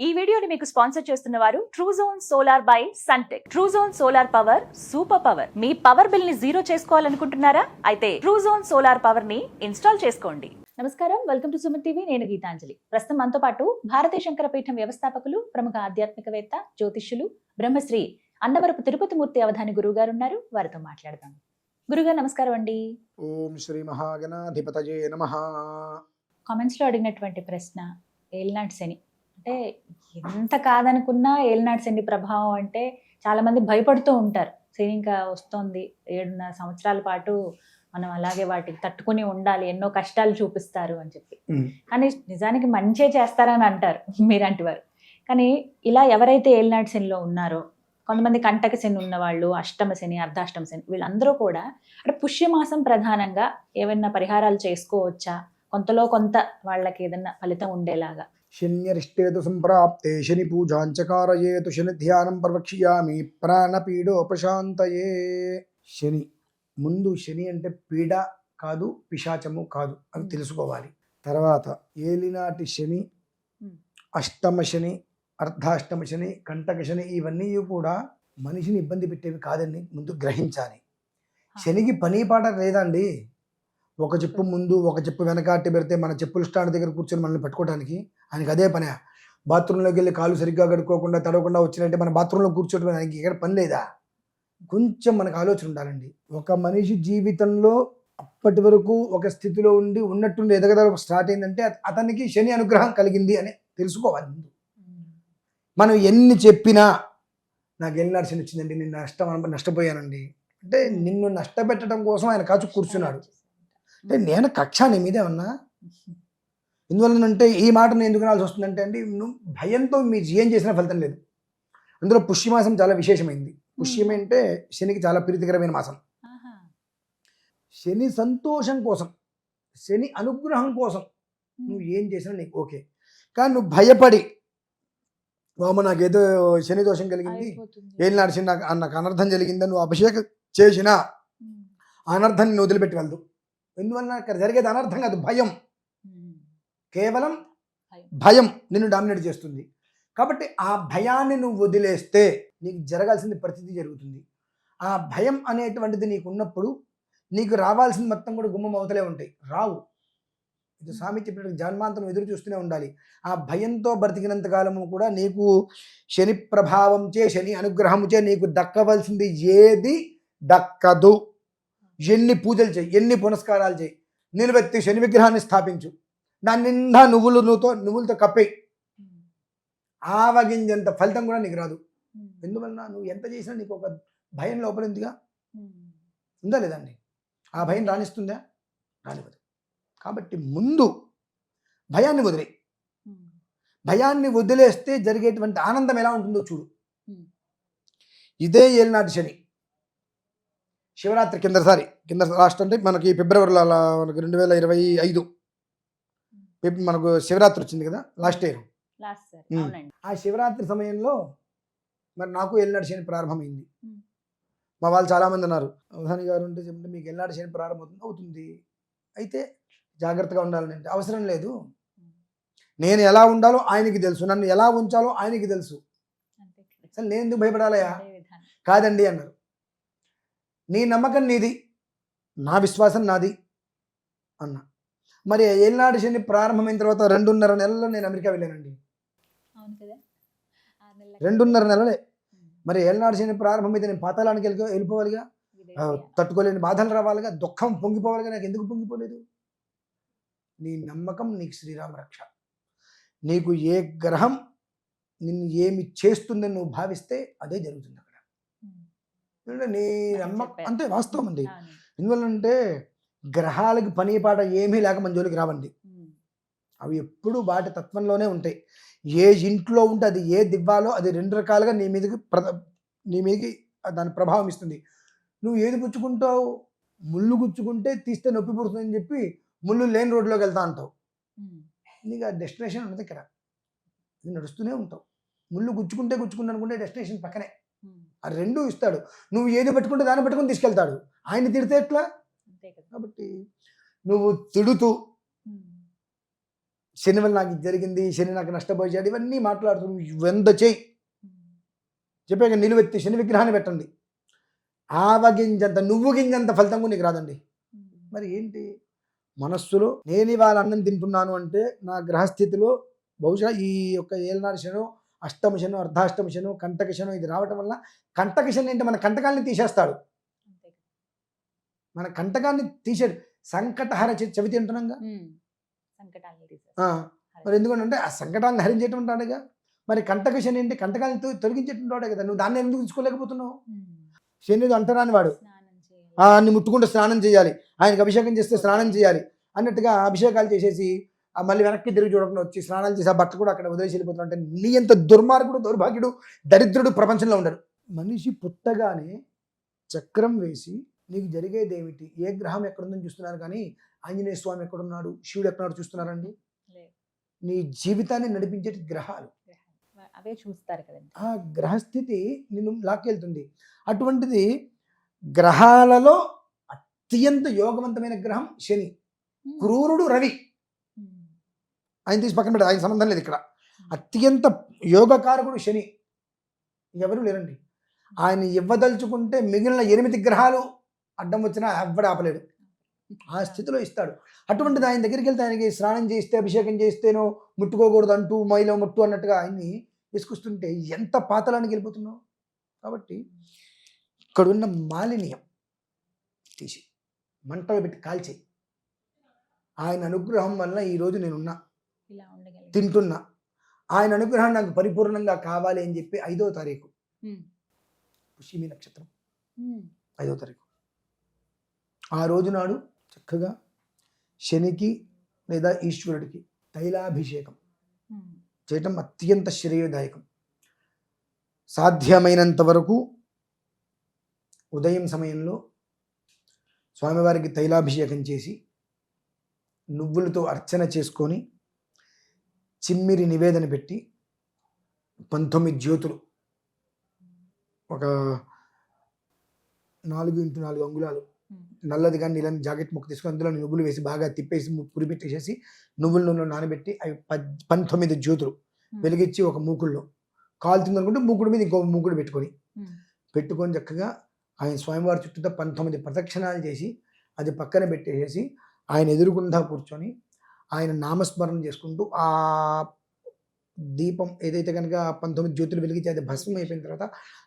ఈ వీడియోని మీకు స్పాన్సర్ చేస్తున్న వారు Truzon solar by Suntek. Truzon solar power super power. మీ పవర్ బిల్ ని జీరో చేసుకోవాలనుకుంటున్నారా? అయితే ట్రూజోన్ సోలార్ పవర్ ని ఇన్స్టాల్ చేసుకోండి. నమస్కారం, వెల్కమ్ టు సుమన్ టీవీ. నేను గీతాంజలి. ప్రస్తుతం మనతో పాటు భారతీయ శంకరపీఠం వ్యవస్థాపకులు, ప్రముఖ ఆధ్యాత్మికవేత్త, జ్యోతిష్యులు, బ్రహ్మశ్రీ అన్నవరపు తిరుపతి మూర్తి అవధాని గురువు గారు ఉన్నారు. వారితో మాట్లాడదాం. గురుగారు నమస్కారం అండి. ఓం శ్రీ మహాగణాధిపతయే నమః. కామెంట్స్ లో అడిగినటువంటి ప్రశ్న, ఏలినాటి శని అంటే ఎంత కాదనుకున్నా ఏలినాటి శని ప్రభావం అంటే చాలా మంది భయపడుతూ ఉంటారు. శని ఇంకా వస్తుంది, 7.5 సంవత్సరాల పాటు మనం అలాగే వాటికి తట్టుకుని ఉండాలి, ఎన్నో కష్టాలు చూపిస్తారు అని చెప్పి. కానీ నిజానికి మంచే చేస్తారని అంటారు మీరంటి వారు. కానీ ఇలా ఎవరైతే ఏలినాటి శనిలో ఉన్నారో, కొంతమంది కంటక శని ఉన్నవాళ్ళు, అష్టమ శని, అర్ధాష్టమ శని, వీళ్ళందరూ కూడా అంటే పుష్యమాసం ప్రధానంగా ఏమైనా పరిహారాలు చేసుకోవచ్చా? కొంతలో కొంత వాళ్ళకి ఏదన్నా ఫలితం ఉండేలాగా. శన్యరిష్టేతు సంప్రాప్తే శని పూజాంచకారయేతు శని ధ్యానం ప్రవక్ష్యామి ప్రాణపీడోపశాంతయే. శని ముందు శని అంటే పీడ కాదు, పిశాచము కాదు అని తెలుసుకోవాలి. తర్వాత ఏలినాటి శని, అష్టమ శని, అర్ధాష్టమ శని, కంటక శని, ఇవన్నీ కూడా మనిషిని ఇబ్బంది పెట్టేవి కాదని ముందు గ్రహించాలి. శనికి పని పాట లేదండి. ఒక చెప్పు ముందు ఒక చెప్పు వెనకాట్టి పెడితే మన చెప్పుల స్టాండ్ దగ్గర కూర్చొని మనల్ని పట్టుకోవడానికి ఆయనకి అదే పని. బాత్రూంలోకి వెళ్ళి కాళ్ళు సరిగ్గా కడుక్కోకుండా తడవకుండా వచ్చినట్టే మన బాత్రూంలో కూర్చోవడం ఆయనకి ఇక్కడ పని లేదా? కొంచెం మనకు ఆలోచన ఉండాలండి. ఒక మనిషి జీవితంలో అప్పటి వరకు ఒక స్థితిలో ఉండి ఉన్నట్టుండి ఎదగదల స్టార్ట్ అయిందంటే అతనికి శని అనుగ్రహం కలిగింది అని తెలుసుకోవాలి ముందు. మనం ఎన్ని చెప్పినా నాకు ఏలినాటి శని వచ్చిందండి, నేను నష్టపోయానండి అంటే నిన్ను నష్టపెట్టడం కోసం ఆయన కాచు కూర్చున్నాడు. అంటే నేను కక్ష నీ మీదే ఉన్నా. ఎందువల్లనంటే ఈ మాట నేను ఎందుకు రాల్సి వస్తుందంటే అండి, నువ్వు భయంతో మీరు ఏం చేసినా ఫలితం లేదు. అందులో పుష్యమాసం చాలా విశేషమైంది. పుష్యం అంటే శనికి చాలా ప్రీతికరమైన మాసం. శని సంతోషం కోసం, శని అనుగ్రహం కోసం నువ్వు ఏం చేసినా నీకు ఓకే. కానీ నువ్వు భయపడి వామ నాకేదో శని దోషం కలిగింది, ఏలినాడు శని నాకు అనర్థం జరిగిందని నువ్వు అభిషేకం చేసినా అనర్థాన్ని నువ్వు వదిలిపెట్టి వెళ్దు. ఎందువల్ల అక్కడ జరిగేది అనర్థం కాదు, భయం. కేవలం భయం నిన్ను డామినేట్ చేస్తుంది. కాబట్టి ఆ భయాన్ని నువ్వు వదిలేస్తే నీకు జరగాల్సింది ప్రతిదీ జరుగుతుంది. ఆ భయం అనేటువంటిది నీకు ఉన్నప్పుడు నీకు రావాల్సింది మొత్తం కూడా గుమ్మం అవతలే ఉంటాయి, రావు. ఇది స్వామి చెప్పినట్టు జన్మాంతరం ఎదురు చూస్తూనే ఉండాలి. ఆ భయంతో బ్రతికినంత కాలము కూడా నీకు శని ప్రభావం చే, శని అనుగ్రహము చే నీకు దక్కవలసింది ఏది దక్కదు. ఎన్ని పూజలు చేయి, ఎన్ని పునస్కారాలు చేయి, నిలబెత్తి శని విగ్రహాన్ని స్థాపించు, దాని నిండా నువ్వులతో కప్పేయి, ఆవగింజంత ఫలితం కూడా నీకు రాదు. ఎందువలన నువ్వు ఎంత చేసినా నీకు ఒక భయం లోపలిందిగా ఉందా లేదండి? ఆ భయం రాణిస్తుందా? రానివ్వదు. కాబట్టి ముందు భయాన్ని వదిలే. భయాన్ని వదిలేస్తే జరిగేటువంటి ఆనందం ఎలా ఉంటుందో చూడు. ఇదే ఏలినాటి శని. శివరాత్రి కింద లాస్ట్ అంటే మనకి ఫిబ్రవరిలో మనకి 2025 మనకు శివరాత్రి వచ్చింది కదా, లాస్ట్ ఇయర్. ఆ శివరాత్రి సమయంలో మరి నాకు ఏలినాటి శని ప్రారంభమైంది. మా వాళ్ళు చాలామంది అన్నారు, అవధాని గారు అంటే చెప్తే మీకు ఏలినాటి శని ప్రారంభం అవుతుంది, అయితే జాగ్రత్తగా ఉండాలని. అంటే అవసరం లేదు, నేను ఎలా ఉండాలో ఆయనకి తెలుసు, నన్ను ఎలా ఉంచాలో ఆయనకి తెలుసు, అసలు నేను ఎందుకు భయపడాలయా? కాదండి అన్నారు. నీ నమ్మకం నీది, నా విశ్వాసం నాది అన్న. మరి ఏలినాటి శని ప్రారంభమైన తర్వాత 2.5 నెలల్లో నేను అమెరికా వెళ్ళానండి. 2.5 నెలలే. మరి ఏలినాటి శని ప్రారంభమైతే నేను పాతాళానికి వెళ్ళిపోవాలిగా, తట్టుకోలేని బాధలు రావాలిగా, దుఃఖం పొంగిపోవాలిగా. నాకు ఎందుకు పొంగిపోలేదు? నీ నమ్మకం నీకు శ్రీరామ రక్ష. నీకు ఏ గ్రహం నిన్ను ఏమి చేస్తుందని నువ్వు భావిస్తే అదే జరుగుతుంది అక్కడ. నీ నమ్మకం అంతే, వాస్తవం అండి. ఎందువల్లంటే గ్రహాలకి పని పాట ఏమీ లేక మన జోలికి రావండి. అవి ఎప్పుడు వాటి తత్వంలోనే ఉంటాయి. ఏ ఇంట్లో ఉంటే అది ఏ దివ్వాలో అది 2 రకాలుగా నీ మీదకి దాని ప్రభావం ఇస్తుంది. నువ్వు ఏది గుచ్చుకుంటావు? ముళ్ళు గుచ్చుకుంటే తీస్తే నొప్పి పుడుతుందని చెప్పి ముళ్ళు లేని రోడ్లోకి వెళ్తా అంటావు. నీకు ఆ డెస్టినేషన్ ఉన్నది ఇక్కడ, ఇది నడుస్తూనే ఉంటావు. ముళ్ళు గుచ్చుకుంటే అనుకుంటే డెస్టినేషన్ పక్కనే. ఆ 2 ఇస్తాడు. నువ్వు ఏది పెట్టుకుంటే దాన్ని పెట్టుకుని తీసుకెళ్తాడు. ఆయన తిడితే ఎట్లా? కాబట్టి నువ్వు తిడుతూ శని వల్ల నాకు ఇది జరిగింది, శని నాకు నష్టపోయాడు, ఇవన్నీ మాట్లాడుతూ వెంద చేయి చెప్పాక నిలువెత్తి శని విగ్రహాన్ని పెట్టండి. ఆవగింజంత నువ్వు గింజంత ఫలితం కూడా నీకు రాదండి. మరి ఏంటి మనస్సులో నేను ఇవాళ అన్నం తింటున్నాను అంటే నా గ్రహస్థితిలో బహుశా ఈ యొక్క ఏలనాడు శను, అష్టమ శను, అర్ధాష్టమ శను, కంటక శను ఇది రావటం వల్ల కంటక శని అంటే మన కంటకాన్ని తీసేస్తాడు. మన కంటకాన్ని తీసాడు. సంకటహర చవితి అంటున్నాగా. మరి ఎందుకంటే ఆ సంకటాలను హరించేటువంటి వాడుగా. మరి కంటక శని అంటే కంటకాలను తొలగించేటువంటి వాడే కదా. నువ్వు దాన్ని ఎందుకు తీసుకోలేకపోతున్నావు? శని అంటరాని వాడు. అన్ని ముట్టుకుంటే స్నానం చేయాలి, ఆయనకు అభిషేకం చేస్తే స్నానం చేయాలి అన్నట్టుగా అభిషేకాలు చేసేసి మళ్ళీ వెనక్కి తిరిగి చూడకుండా వచ్చి స్నానాలు చేసి ఆ బట్ట కూడా అక్కడ వదిలేసి వెళ్ళిపోతున్నాడు అంటే నీ ఎంత దుర్మార్గుడు, దౌర్భాగ్యుడు, దరిద్రుడు ప్రపంచంలో ఉండడు. మనిషి పుట్టగానే చక్రం వేసి నీకు జరిగేది ఏమిటి, ఏ గ్రహం ఎక్కడుందని చూస్తున్నారు కానీ ఆంజనేయ స్వామి ఎక్కడున్నాడు, శివుడు ఎక్కడున్నాడు చూస్తున్నారండి? నీ జీవితాన్ని నడిపించే గ్రహాలు అవే చూస్తారు కదండి. ఆ గ్రహస్థితి నిన్ను లాక్కెళ్తుంది. అటువంటిది గ్రహాలలో అత్యంత యోగవంతమైన గ్రహం శని. క్రూరుడు రవి, ఆయన తీసి పక్కన పెట్టి ఆయన సంబంధం లేదు ఇక్కడ. అత్యంత యోగకారకుడు శని, ఎవరు లేరండి. ఆయన ఇవ్వదలుచుకుంటే మిగిలిన 8 గ్రహాలు అడ్డం వచ్చినా ఎవ్వడు ఆపలేడు, ఆ స్థితిలో ఇస్తాడు. అటువంటిది ఆయన దగ్గరికి వెళ్తే ఆయనకి స్నానం చేస్తే అభిషేకం చేస్తేనో ముట్టుకోకూడదు అంటూ మైలో ముట్టు అన్నట్టుగా ఆయన్ని తీసుకొస్తుంటే ఎంత పాతలానికి వెళ్ళిపోతున్నావు. కాబట్టి ఇక్కడున్న మాలిన్యం తీసి మంటలు పెట్టి కాల్చేయి. ఆయన అనుగ్రహం వల్ల ఈరోజు నేనున్నా, తింటున్నా. ఆయన అనుగ్రహం నాకు పరిపూర్ణంగా కావాలి అని చెప్పి 5వ తారీఖు పుష్యమి నక్షత్రం 5వ తారీఖు ఆ రోజు నాడు చక్కగా శనికి లేదా ఈశ్వరుడికి తైలాభిషేకం చేయటం అత్యంత శ్రేయోదాయకం. సాధ్యమైనంత వరకు ఉదయం సమయంలో స్వామివారికి తైలాభిషేకం చేసి నువ్వులతో అర్చన చేసుకొని చిమ్మిరి నివేదన పెట్టి 19 జ్యోతులు, ఒక 4x4 అంగుళాలు నల్లది కానీ నీళ్ళని జాకెట్ ముక్క తీసుకొని అందులో నువ్వులు వేసి బాగా తిప్పేసి పురి పెట్టేసేసి నువ్వుల నూనెలో నానబెట్టి అవి 19 జ్యోతులు వెలిగించి ఒక మూకుల్లో కాలుతుంది అనుకుంటే మూకుడు మీద ఇంకో మూకుడు పెట్టుకొని చక్కగా ఆయన స్వామివారి చుట్టూ 19 ప్రదక్షిణాలు చేసి అది పక్కన పెట్టేసి ఆయన ఎదురుగుండా కూర్చొని ఆయన నామస్మరణ చేసుకుంటూ ఆ దీపం ఏదైతే కనుక 19 జ్యోతులు వెలిగించి అది భస్మం అయిపోయిన తర్వాత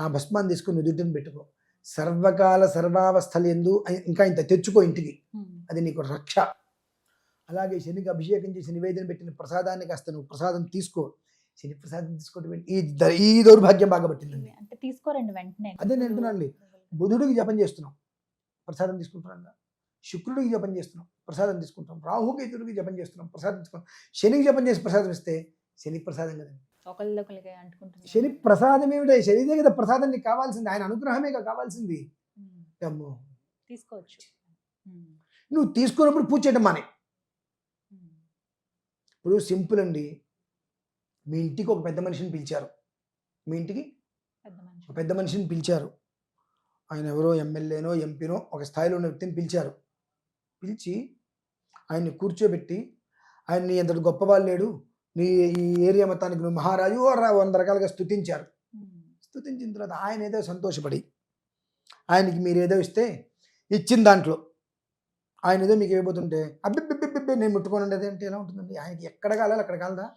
ఆ భస్మాన్ని తీసుకొని నుదుటిని పెట్టుకో. సర్వకాల సర్వావస్థలు ఎందు ఇంకా ఇంత తెచ్చుకో ఇంటికి, అది నీకు రక్ష. అలాగే శనికి అభిషేకం చేసి నివేదన పెట్టిన ప్రసాదాన్ని కాస్త నువ్వు ప్రసాదం తీసుకో. శని ప్రసాదం తీసుకోవడం ఈ దౌర్భాగ్యం బాగా పట్టిందండి. అంటే తీసుకోరండి వెంటనే. అదే నేను అంటున్నానండి. బుధుడికి జపం చేస్తున్నాం, ప్రసాదం తీసుకుంటున్నాం. శుక్రుడికి జపం చేస్తున్నాం, ప్రసాదం తీసుకుంటాం. రాహుకేతుడికి జపం చేస్తున్నాం, ప్రసాదం తీసుకుంటాం. శనికి జపం చేసి ప్రసాదం ఇస్తే శని ప్రసాదం కదండి. శని ప్రసాదం ఏమిటో? శనిదే కదా ప్రసాదం నీకు కావాల్సింది, ఆయన అనుగ్రహమే కావాల్సింది. అమ్మో తీసుకోవచ్చు. నువ్వు తీసుకున్నప్పుడు పూజ చేయడం మానే. ఇప్పుడు సింపుల్ అండి. మీ ఇంటికి ఒక పెద్ద మనిషిని పిలిచారు, మీ ఇంటికి ఒక పెద్ద మనిషిని పిలిచారు. ఆయన ఎవరో ఎమ్మెల్యేనో ఎంపీనో ఒక స్థాయిలో ఉన్న వ్యక్తిని పిలిచారు. పిలిచి ఆయన్ని కూర్చోబెట్టి ఆయన్ని ఎంతటి గొప్పవాళ్ళు లేడు, నీ ఈ ఏరియా మొత్తానికి నువ్వు మహారాజు 100 రకాలుగా స్తుతించారు. స్తుతించిన తర్వాత ఆయన ఏదో సంతోషపడి ఆయనకి మీరు ఏదో ఇస్తే ఇచ్చిన దాంట్లో ఆయన ఏదో మీకు ఇవ్వబోతుంటే అబ్బిబ్బిబ్బిబ్బి నేను ముట్టుకొని ఉండేది అంటే ఎలా ఉంటుందండి? ఆయనకి ఎక్కడ కాలాలి అక్కడ కాలదా?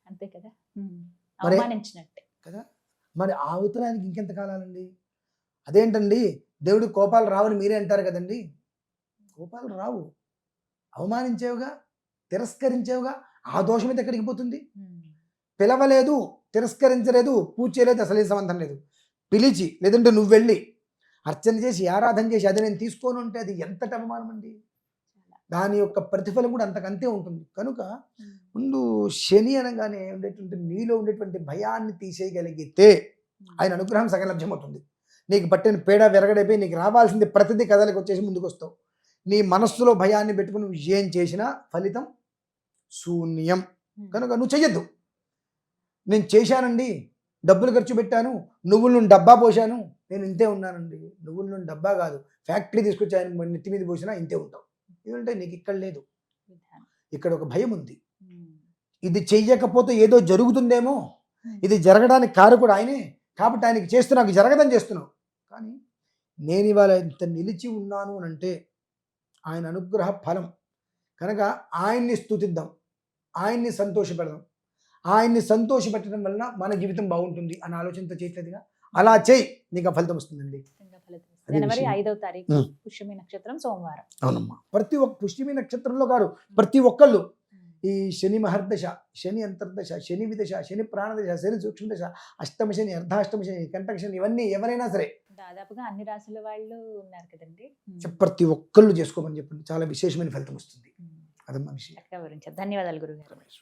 అంతే కదా, మరి అవమానించినట్టే కదా. మరి ఆ అవతరానికి ఇంకెంత కాలాలండి? అదేంటండి దేవుడి కోపాలు రావని మీరే అంటారు కదండి. కోపాలు రావు, అవమానించేవుగా, తిరస్కరించేవుగా, ఆ దోషం మీద ఎక్కడికి పోతుంది? పిలవలేదు, తిరస్కరించలేదు, పూజ చేయలేదు, అసలు సంబంధం లేదు. పిలిచి లేదంటే నువ్వు వెళ్ళి అర్చన చేసి ఆరాధన చేసి అది నేను తీసుకోను అంటే అది ఎంతటి అవమానం అండి. దాని యొక్క ప్రతిఫలం కూడా అంతకంతే ఉంటుంది. కనుక ముందు శని అనగానే ఉండేటువంటి నీలో ఉండేటువంటి భయాన్ని తీసేయగలిగితే ఆయన అనుగ్రహం సగం లభ్యమవుతుంది. నీకు పట్టిన పేడ విరగడైపోయి నీకు రావాల్సింది ప్రతిదీ కథలకు వచ్చేసి ముందుకు వస్తావు. నీ మనస్సులో భయాన్ని పెట్టుకుని నువ్వు ఏం చేసినా ఫలితం శూన్యం. కనుక నువ్వు చెయ్యొద్దు. నేను చేశానండి, డబ్బులు ఖర్చు పెట్టాను, నువ్వుల నుండి డబ్బా పోసాను, నేను ఇంతే ఉన్నానండి. నువ్వుల నుండి డబ్బా కాదు, ఫ్యాక్టరీ తీసుకొచ్చి ఆయన నెత్తి మీద పోసినా ఇంతే ఉంటావు. ఎందుకంటే నీకు ఇక్కడ లేదు. ఇక్కడ ఒక భయం ఉంది. ఉమ్, ఇది చెయ్యకపోతే ఏదో జరుగుతుందేమో, ఉమ్, ఇది జరగడానికి కారకుడు ఆయనే, కాబట్టి ఆయనకి చేస్తూ నాకు జరగదని చేస్తున్నావు. కానీ నేను ఇవాళ ఇంత నిలిచి ఉన్నాను అని అంటే ఆయన అనుగ్రహ ఫలం కనుక ఆయన్ని స్తుతిద్దాం, ఆయన్ని సంతోషపెడదాం. ఆయన్ని సంతోషపెట్టడం వలన మన జీవితం బాగుంటుంది అన్న ఆలోచనతో చేయట్లేదుగా, అలా చేయి, నీకు ఆ ఫలితం వస్తుందండి. ఖచ్చితంగా ఫలితం ఇస్తుంది. అదే జనవరి విషయం. 5వ తారీఖు ఉమ్. పుష్యమి నక్షత్రం సోమవారం. అవునమ్మా, ప్రతి ఒక్క పుష్యమి నక్షత్రంలో గారు ప్రతి ఒక్కళ్ళు ఈ శని మహర్దశ, శని అంతర్దశ, శని విదశ, శని ప్రాణదశ, శని సూక్ష్మదశ, అష్టమ శని, అర్ధాష్టమ శని, కంటక శని, ఇవన్నీ ఎవరైనా సరే దాదాపుగా అన్ని రాసుల వాళ్ళు ఉన్నారు కదండి. ప్రతి ఒక్కళ్ళు చేసుకోమని చెప్పండి, చాలా విశేషమైన ఫలితం వస్తుంది. ఉమ్, అదమ్మా విషయం. చక్కగా వివరించారు. ధన్యవాదాలు గురుగారు. రమేష్.